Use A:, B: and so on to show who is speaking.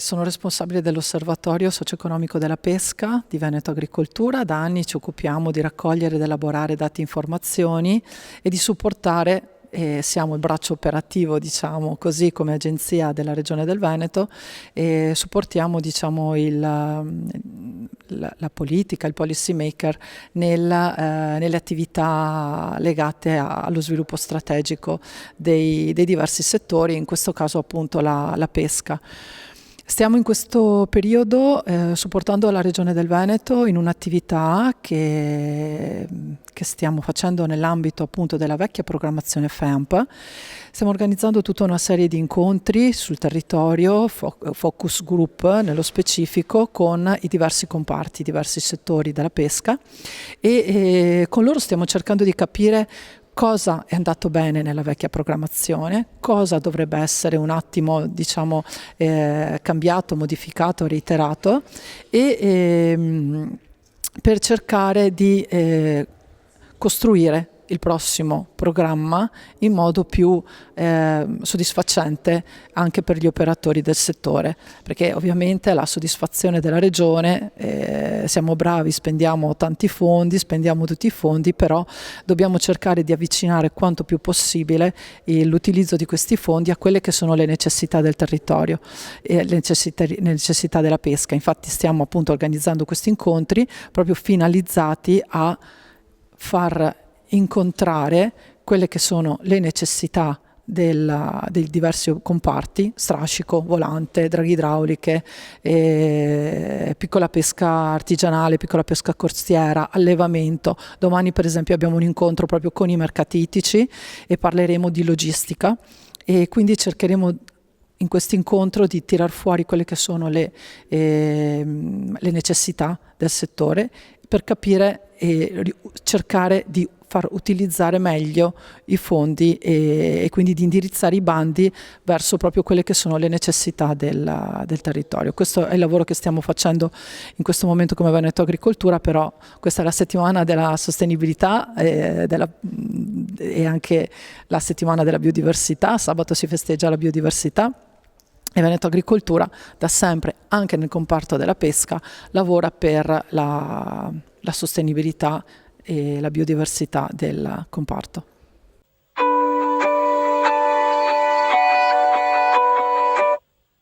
A: sono responsabile dell'Osservatorio Socio-Economico della Pesca di Veneto Agricoltura. Da anni ci occupiamo di raccogliere ed elaborare dati e informazioni e di supportare, siamo il braccio operativo, diciamo così, come agenzia della Regione del Veneto, e supportiamo, diciamo, la politica, il policy maker nelle attività legate allo sviluppo strategico dei diversi settori, in questo caso appunto la pesca. Stiamo in questo periodo supportando la Regione del Veneto in un'attività che stiamo facendo nell'ambito appunto della vecchia programmazione FEAMP. Stiamo organizzando tutta una serie di incontri sul territorio, focus group nello specifico, con i diversi comparti, i diversi settori della pesca e con loro stiamo cercando di capire cosa è andato bene nella vecchia programmazione, cosa dovrebbe essere un attimo, diciamo, cambiato, modificato, reiterato per cercare di costruire il prossimo programma in modo più soddisfacente anche per gli operatori del settore, perché ovviamente la soddisfazione della Regione, siamo bravi, spendiamo tanti fondi, spendiamo tutti i fondi, però dobbiamo cercare di avvicinare quanto più possibile l'utilizzo di questi fondi a quelle che sono le necessità del territorio e le necessità della pesca. Infatti stiamo appunto organizzando questi incontri proprio finalizzati a far incontrare quelle che sono le necessità dei diversi comparti: strascico, volante, draghe idrauliche, piccola pesca artigianale, piccola pesca costiera, allevamento. Domani per esempio abbiamo un incontro proprio con i mercati ittici e parleremo di logistica, e quindi cercheremo in questo incontro di tirar fuori quelle che sono le necessità del settore, per capire e cercare di far utilizzare meglio i fondi e quindi di indirizzare i bandi verso proprio quelle che sono le necessità del territorio. Questo è il lavoro che stiamo facendo in questo momento come Veneto Agricoltura, però questa è la settimana della sostenibilità e anche la settimana della biodiversità. Sabato si festeggia la biodiversità. E Veneto Agricoltura da sempre, anche nel comparto della pesca, lavora per la sostenibilità e la biodiversità del comparto.